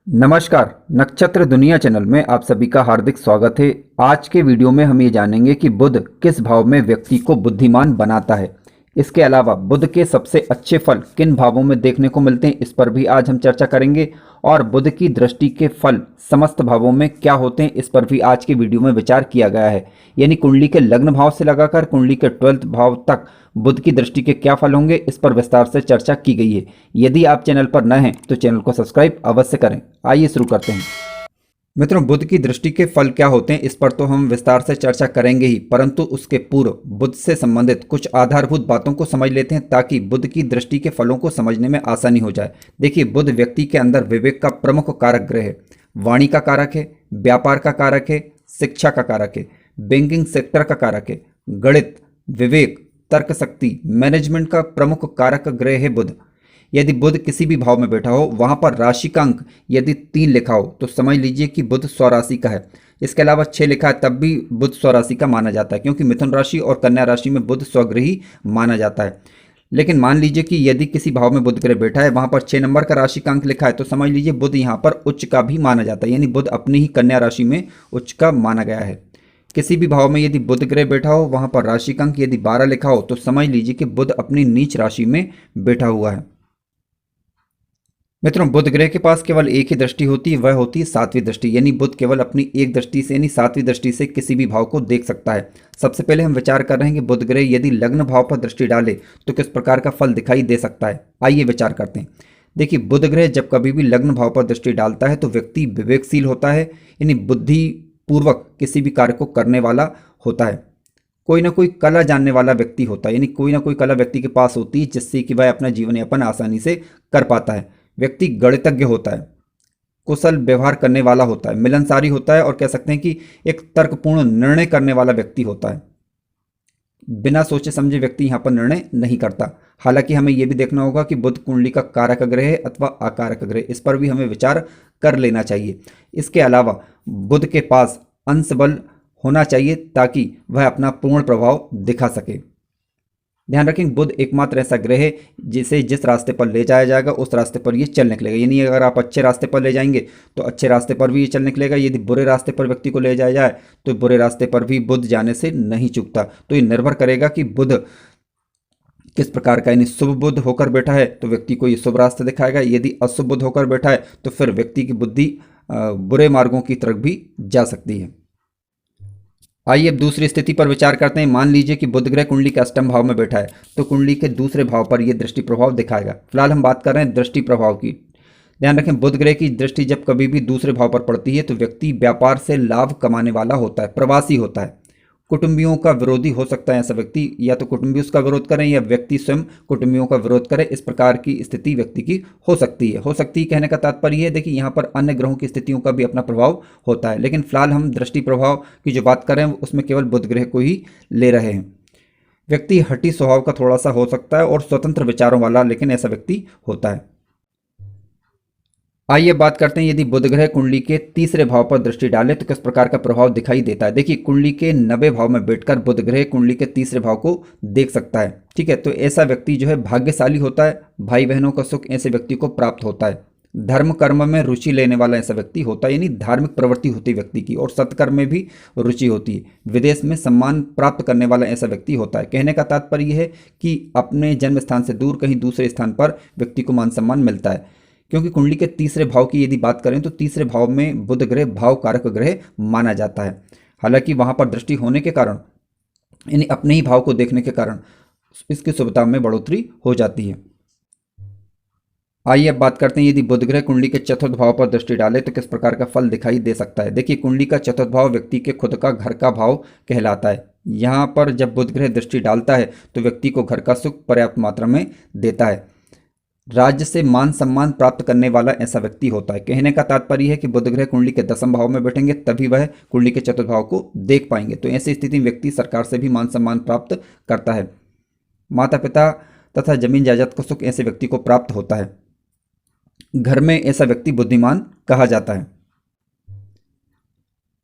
नमस्कार। नक्षत्र दुनिया चैनल में आप सभी का हार्दिक स्वागत है। आज के वीडियो में हम ये जानेंगे कि बुध किस भाव में व्यक्ति को बुद्धिमान बनाता है। इसके अलावा बुध के सबसे अच्छे फल किन भावों में देखने को मिलते हैं, इस पर भी आज हम चर्चा करेंगे। और बुध की दृष्टि के फल समस्त भावों में क्या होते हैं, इस पर भी आज की वीडियो में विचार किया गया है। यानी कुंडली के लग्न भाव से लगाकर कुंडली के 12th भाव तक बुध की दृष्टि के क्या फल होंगे, इस पर विस्तार से चर्चा की गई है। यदि आप चैनल पर नए हैं तो चैनल को सब्सक्राइब अवश्य करें। आइए शुरू करते हैं। मित्रों, बुध की दृष्टि के फल क्या होते हैं, इस पर तो हम विस्तार से चर्चा करेंगे ही, परंतु उसके पूर्व बुध से संबंधित कुछ आधारभूत बातों को समझ लेते हैं ताकि बुध की दृष्टि के फलों को समझने में आसानी हो जाए। देखिए, बुध व्यक्ति के अंदर विवेक का प्रमुख कारक ग्रह है, वाणी का कारक है, व्यापार का कारक है, शिक्षा का कारक है, बैंकिंग सेक्टर का कारक है, गणित, विवेक, तर्क शक्ति, मैनेजमेंट का प्रमुख कारक ग्रह है बुध। यदि बुध किसी भी भाव में बैठा हो, वहां पर राशि का अंक यदि 3 लिखा हो तो समझ लीजिए कि बुध स्वराशि का है। इसके अलावा 6 लिखा है तब भी बुध स्वराशि का माना जाता है, क्योंकि मिथुन राशि और कन्या राशि में बुध स्वगृही माना जाता है। लेकिन मान लीजिए कि यदि किसी भाव में बुध ग्रह बैठा है, वहां पर 6 नंबर का राशि का अंक लिखा है तो समझ लीजिए बुध यहाँ पर उच्च का भी माना जाता है, यानी बुध अपनी ही कन्या राशि में उच्च का माना गया है। किसी भी भाव में यदि बुध ग्रह बैठा हो, वहां पर राशि का अंक यदि 12 लिखा हो तो समझ लीजिए कि बुध अपनी नीच राशि में बैठा हुआ है। मित्रों, बुध ग्रह के पास केवल एक ही दृष्टि होती है, वह होती है 7वीं दृष्टि। यानी बुध केवल अपनी एक दृष्टि से यानी 7वीं दृष्टि से किसी भी भाव को देख सकता है। सबसे पहले हम विचार कर रहे हैं कि बुध ग्रह यदि लग्न भाव पर दृष्टि डाले तो किस प्रकार का फल दिखाई दे सकता है। आइए विचार करते हैं। देखिए, बुध ग्रह जब कभी भी लग्न भाव पर दृष्टि डालता है तो व्यक्ति विवेकशील होता है, यानी बुद्धि पूर्वक किसी भी कार्य को करने वाला होता है। कोई ना कोई कला जानने वाला व्यक्ति होता है, यानी कोई ना कोई कला व्यक्ति के पास होती है जिससे कि वह अपना जीवन यापन आसानी से कर पाता है। व्यक्ति गणितज्ञ होता है, कुशल व्यवहार करने वाला होता है, मिलनसारी होता है और कह सकते हैं कि एक तर्कपूर्ण निर्णय करने वाला व्यक्ति होता है। बिना सोचे समझे व्यक्ति यहाँ पर निर्णय नहीं करता। हालांकि हमें यह भी देखना होगा कि बुध कुंडली का कारक ग्रह है अथवा अकारक ग्रह, इस पर भी हमें विचार कर लेना चाहिए। इसके अलावा बुध के पास अंश बल होना चाहिए ताकि वह अपना पूर्ण प्रभाव दिखा सके। ध्यान रखें, बुध एकमात्र ऐसा ग्रह है जिसे जिस रास्ते पर ले जाया जाएगा उस रास्ते पर ये चल निकलेगा। यानी अगर आप अच्छे रास्ते पर ले जाएंगे तो अच्छे रास्ते पर भी ये चल निकलेगा, यदि बुरे रास्ते पर व्यक्ति को ले जाया जाए तो बुरे रास्ते पर भी बुध जाने से नहीं चूकता। तो ये निर्भर करेगा कि बुध किस प्रकार का, यानी शुभ बुध होकर बैठा है तो व्यक्ति को ये शुभ रास्ते दिखाएगा, यदि अशुभ बुध होकर बैठा है तो फिर व्यक्ति की बुद्धि बुरे मार्गों की तरफ भी जा सकती है। आइए अब दूसरी स्थिति पर विचार करते हैं। मान लीजिए कि बुध ग्रह कुंडली के अष्टम भाव में बैठा है तो कुंडली के दूसरे भाव पर यह दृष्टि प्रभाव दिखाएगा। फिलहाल हम बात कर रहे हैं दृष्टि प्रभाव की। ध्यान रखें, बुध ग्रह की दृष्टि जब कभी भी दूसरे भाव पर पड़ती है तो व्यक्ति व्यापार से लाभ कमाने वाला होता है, प्रवासी होता है। कुटुंबियों का विरोधी हो सकता है ऐसा व्यक्ति, या तो कुटुंबी उसका विरोध करें या व्यक्ति स्वयं कुटुंबियों का विरोध करे। इस प्रकार की स्थिति व्यक्ति की हो सकती है। कहने का तात्पर्य है, देखिए यहाँ पर अन्य ग्रहों की स्थितियों का भी अपना प्रभाव होता है, लेकिन फिलहाल हम दृष्टि प्रभाव की जो बात कर रहे हैं उसमें केवल बुध ग्रह को ही ले रहे हैं। व्यक्ति हठी स्वभाव का थोड़ा सा हो सकता है और स्वतंत्र विचारों वाला, लेकिन ऐसा व्यक्ति होता है। आइए बात करते हैं, यदि बुध ग्रह कुंडली के तीसरे भाव पर दृष्टि डाले तो किस प्रकार का प्रभाव दिखाई देता है। देखिए, कुंडली के 90 भाव में बैठकर बुध ग्रह कुंडली के तीसरे भाव को देख सकता है। ठीक है, तो ऐसा व्यक्ति जो है भाग्यशाली होता है, भाई बहनों का सुख ऐसे व्यक्ति को प्राप्त होता है, धर्म कर्म में रुचि लेने वाला ऐसा व्यक्ति होता है, यानी धार्मिक प्रवृत्ति होती है व्यक्ति की, और सत्कर्म में भी रुचि होती है। विदेश में सम्मान प्राप्त करने वाला ऐसा व्यक्ति होता है। कहने का तात्पर्य यह है कि अपने जन्म स्थान से दूर कहीं दूसरे स्थान पर व्यक्ति को मान सम्मान मिलता है। क्योंकि कुंडली के तीसरे भाव की यदि बात करें तो तीसरे भाव में बुध ग्रह भाव कारक ग्रह माना जाता है। हालांकि वहां पर दृष्टि होने के कारण, यानी अपने ही भाव को देखने के कारण इसकी शुभता में बढ़ोतरी हो जाती है। आइए अब बात करते हैं, यदि बुध ग्रह कुंडली के चतुर्थ भाव पर दृष्टि डाले तो किस प्रकार का फल दिखाई दे सकता है। देखिए, कुंडली का चतुर्थ भाव व्यक्ति के खुद का घर का भाव कहलाता है। यहाँ पर जब बुध ग्रह दृष्टि डालता है तो व्यक्ति को घर का सुख पर्याप्त मात्रा में देता है। राज्य से मान सम्मान प्राप्त करने वाला ऐसा व्यक्ति होता है। कहने का तात्पर्य है कि बुध ग्रह कुंडली के 10वें भाव में बैठेंगे तभी वह कुंडली के चतुर्थ भाव को देख पाएंगे। तो ऐसी स्थिति में व्यक्ति सरकार से भी मान सम्मान प्राप्त करता है। माता पिता तथा जमीन जायदाद का सुख ऐसे व्यक्ति को प्राप्त होता है। घर में ऐसा व्यक्ति बुद्धिमान कहा जाता है।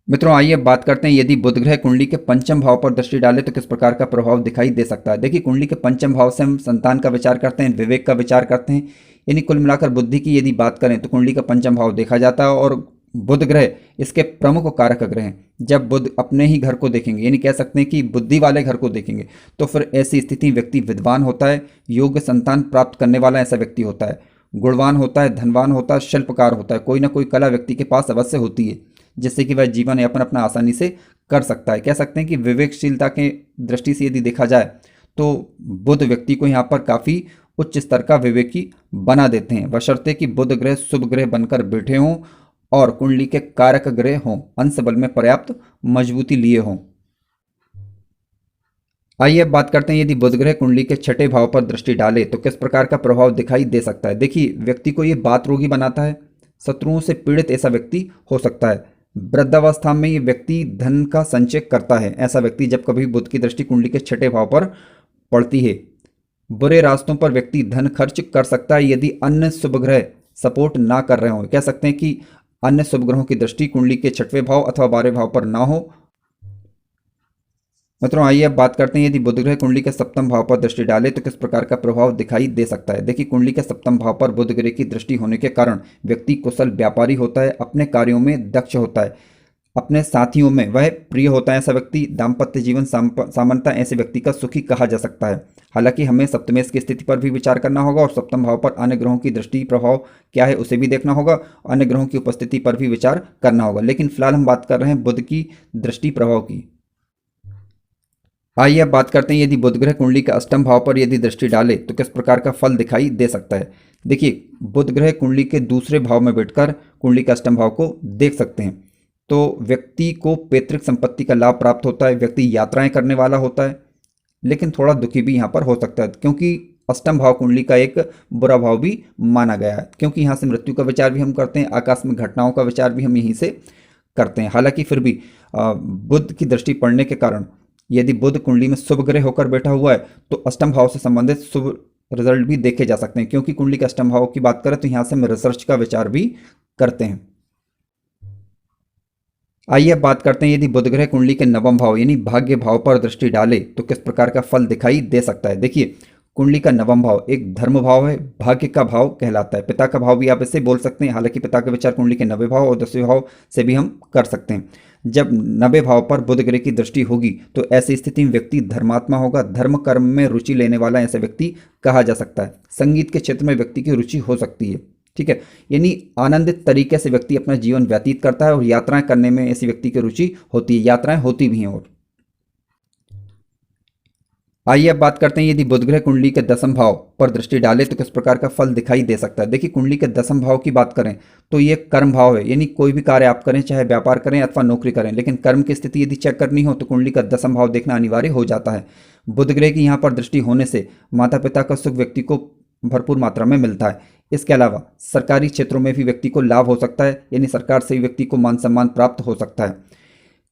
मित्रों आइए अब बात करते हैं यदि बुध ग्रह कुंडली के पंचम भाव पर दृष्टि डाले तो किस प्रकार का प्रभाव दिखाई दे सकता है। देखिए कुंडली के पंचम भाव से हम संतान का विचार करते हैं, विवेक का विचार करते हैं, यानी कुल मिलाकर बुद्धि की यदि बात करें तो कुंडली का पंचम भाव देखा जाता है और बुध ग्रह इसके प्रमुख कारक ग्रह हैं। जब बुध अपने ही घर को देखेंगे यानी कह सकते हैं कि बुद्धि वाले घर को देखेंगे तो फिर ऐसी स्थिति व्यक्ति विद्वान होता है, योग्य संतान प्राप्त करने वाला ऐसा व्यक्ति होता है, गुणवान होता है, धनवान होता है, शिल्पकार होता है, कोई ना कोई कला व्यक्ति के पास अवश्य होती है जिससे कि वह जीवन यापन अपना आसानी से कर सकता है। कह सकते हैं कि विवेकशीलता के दृष्टि से यदि देखा जाए तो बुध व्यक्ति को यहाँ पर काफ़ी उच्च स्तर का विवेकी बना देते हैं, बशर्ते कि बुध ग्रह शुभ ग्रह बनकर बैठे हों और कुंडली के कारक ग्रह हों, अंश बल में पर्याप्त मजबूती लिए हों। आइए अब बात करते हैं यदि बुध ग्रह कुंडली के छठे भाव पर दृष्टि डाले तो किस प्रकार का प्रभाव दिखाई दे सकता है। देखिए व्यक्ति को ये बात रोगी बनाता है, शत्रुओं से पीड़ित ऐसा व्यक्ति हो सकता है, वृद्धावस्था में ये व्यक्ति धन का संचय करता है ऐसा व्यक्ति जब कभी बुध की दृष्टि कुंडली के छठे भाव पर पड़ती है। बुरे रास्तों पर व्यक्ति धन खर्च कर सकता है यदि अन्य शुभ ग्रह सपोर्ट ना कर रहे हो। कह सकते हैं कि अन्य शुभ ग्रहों की दृष्टि कुंडली के छठवें भाव अथवा 12वें भाव पर ना हो। मित्रों आइए अब बात करते हैं यदि बुध ग्रह कुंडली के सप्तम भाव पर दृष्टि डाले तो किस प्रकार का प्रभाव दिखाई दे सकता है। देखिए कुंडली के सप्तम भाव पर बुध ग्रह की दृष्टि होने के कारण व्यक्ति कुशल व्यापारी होता है, अपने कार्यों में दक्ष होता है, अपने साथियों में वह प्रिय होता है ऐसा व्यक्ति, दाम्पत्य जीवन सामान्यतः ऐसे व्यक्ति का सुखी कहा जा सकता है। हालांकि हमें सप्तमेश की स्थिति पर भी विचार करना होगा और सप्तम भाव पर अन्य ग्रहों की दृष्टि प्रभाव क्या है उसे भी देखना होगा, अन्य ग्रहों की उपस्थिति पर भी विचार करना होगा, लेकिन फिलहाल हम बात कर रहे हैं बुध की दृष्टि प्रभाव की। आइए अब बात करते हैं यदि बुध ग्रह कुंडली के अष्टम भाव पर यदि दृष्टि डाले तो किस प्रकार का फल दिखाई दे सकता है। देखिए बुध ग्रह कुंडली के दूसरे भाव में बैठकर कुंडली के अष्टम भाव को देख सकते हैं तो व्यक्ति को पैतृक संपत्ति का लाभ प्राप्त होता है, व्यक्ति यात्राएं करने वाला होता है, लेकिन थोड़ा दुखी भी यहाँ पर हो सकता है क्योंकि अष्टम भाव कुंडली का एक बुरा भाव भी माना गया है, क्योंकि यहाँ से मृत्यु का विचार भी हम करते हैं, आकस्मिक घटनाओं का विचार भी हम यहीं से करते हैं। हालांकि फिर भी बुध की दृष्टि पड़ने के कारण यदि बुध कुंडली में शुभ ग्रह होकर बैठा हुआ है तो अष्टम भाव से संबंधित शुभ रिजल्ट भी देखे जा सकते हैं, क्योंकि कुंडली के अष्टम भाव की बात करें तो यहाँ से हम रिसर्च का विचार भी करते हैं। आइए अब बात करते हैं यदि बुध ग्रह कुंडली के नवम भाव यानी भाग्य भाव पर दृष्टि डाले तो किस प्रकार का फल दिखाई दे सकता है। देखिए कुंडली का नवम भाव एक धर्म भाव है, भाग्य का भाव कहलाता है, पिता का भाव भी आप इससे बोल सकते हैं। हालांकि पिता का विचार कुंडली के नवे भाव और 10वें भाव से भी हम कर सकते हैं। जब नवे भाव पर बुध ग्रह की दृष्टि होगी तो ऐसी स्थिति में व्यक्ति धर्मात्मा होगा, धर्म कर्म में रुचि लेने वाला ऐसा व्यक्ति कहा जा सकता है। संगीत के क्षेत्र में व्यक्ति की रुचि हो सकती है, ठीक है, यानी आनंदित तरीके से व्यक्ति अपना जीवन व्यतीत करता है और यात्राएं करने में ऐसी व्यक्ति की रुचि होती है, यात्राएं होती भी हैं। और आइए अब बात करते हैं यदि बुध ग्रह कुंडली के दसम भाव पर दृष्टि डाले तो किस प्रकार का फल दिखाई दे सकता है। देखिए कुंडली के दसम भाव की बात करें तो ये कर्म भाव है, यानी कोई भी कार्य आप करें, चाहे व्यापार करें अथवा नौकरी करें, लेकिन कर्म की स्थिति यदि चेक करनी हो तो कुंडली का दसम भाव देखना अनिवार्य हो जाता है। बुध ग्रह की यहाँ पर दृष्टि होने से माता पिता का सुख व्यक्ति को भरपूर मात्रा में मिलता है। इसके अलावा सरकारी क्षेत्रों में भी व्यक्ति को लाभ हो सकता है, यानी सरकार से भी व्यक्ति को मान सम्मान प्राप्त हो सकता है।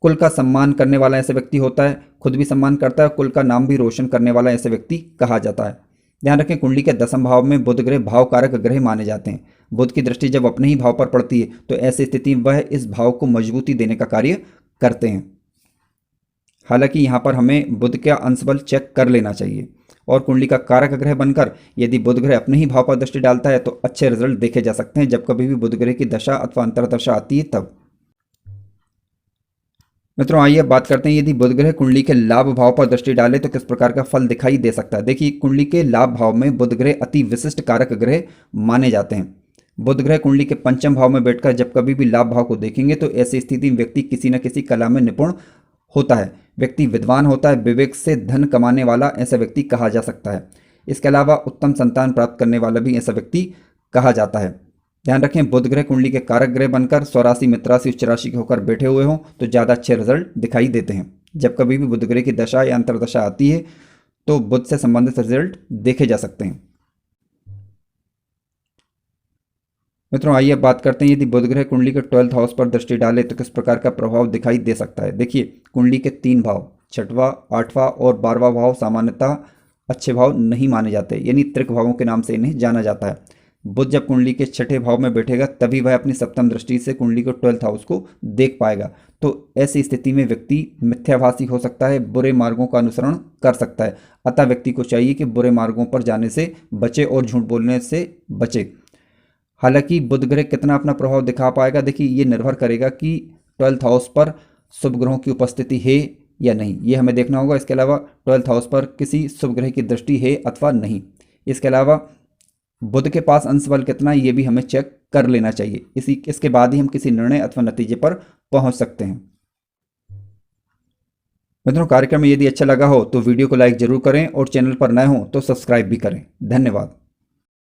कुल का सम्मान करने वाला ऐसा व्यक्ति होता है, खुद भी सम्मान करता है, कुल का नाम भी रोशन करने वाला ऐसा व्यक्ति कहा जाता है। ध्यान रखें कुंडली के दसम भाव में बुध ग्रह भाव कारक ग्रह माने जाते हैं। बुध की दृष्टि जब अपने ही भाव पर पड़ती है तो ऐसी स्थिति में वह इस भाव को मजबूती देने का कार्य करते हैं। हालांकि यहाँ पर हमें बुध का अंशबल चेक कर लेना चाहिए और कुंडली का कारक ग्रह बनकर यदि बुध ग्रह अपने ही भाव पर दृष्टि डालता है तो अच्छे रिजल्ट देखे जा सकते हैं जब कभी भी बुध ग्रह की दशा अथवा अंतर्दशा आती है तब। मित्रों आइए बात करते हैं यदि बुध ग्रह कुंडली के लाभ भाव पर दृष्टि डाले तो किस प्रकार का फल दिखाई दे सकता है। देखिए कुंडली के लाभ भाव में बुध ग्रह अति विशिष्ट कारक ग्रह माने जाते हैं। बुध ग्रह कुंडली के पंचम भाव में बैठकर जब कभी भी लाभ भाव को देखेंगे तो ऐसी स्थिति में व्यक्ति किसी न किसी कला में निपुण होता है, व्यक्ति विद्वान होता है, विवेक से धन कमाने वाला ऐसा व्यक्ति कहा जा सकता है। इसके अलावा उत्तम संतान प्राप्त करने वाला भी ऐसा व्यक्ति कहा जाता है। ध्यान रखें बुध ग्रह कुंडली के कारक ग्रह बनकर स्वराशि मित्राशि उच्च राशि के होकर बैठे हुए हों तो ज़्यादा अच्छे रिजल्ट दिखाई देते हैं। जब कभी भी बुध ग्रह की दशा या अंतर्दशा आती है तो बुध से संबंधित रिजल्ट देखे जा सकते हैं। मित्रों आइए बात करते हैं यदि बुध ग्रह कुंडली के 12th हाउस पर दृष्टि डाले तो किस प्रकार का प्रभाव दिखाई दे सकता है। देखिए कुंडली के 3 भाव 6वां 8वां और 12वां भाव सामान्यतः अच्छे भाव नहीं माने जाते, यानी त्रिक भावों के नाम से इन्हें जाना जाता है। बुध जब कुंडली के छठे भाव में बैठेगा तभी वह अपनी सप्तम दृष्टि से कुंडली को 12th हाउस को देख पाएगा। तो ऐसी स्थिति में व्यक्ति मिथ्याभासी हो सकता है, बुरे मार्गों का अनुसरण कर सकता है। अतः व्यक्ति को चाहिए कि बुरे मार्गों पर जाने से बचे और झूठ बोलने से बचे। हालांकि बुध ग्रह कितना अपना प्रभाव दिखा पाएगा, देखिए ये निर्भर करेगा कि 12th हाउस पर शुभ ग्रहों की उपस्थिति है या नहीं, ये हमें देखना होगा। इसके अलावा 12th हाउस पर किसी शुभ ग्रह की दृष्टि है अथवा नहीं। इसके अलावा बुध के पास अंश बल कितना है ये भी हमें चेक कर लेना चाहिए। इसके बाद ही हम किसी निर्णय अथवा नतीजे पर पहुंच सकते हैं। मित्रों, कार्यक्रम यदि अच्छा लगा हो तो वीडियो को लाइक जरूर करें और चैनल पर नए हो तो सब्सक्राइब भी करें। धन्यवाद।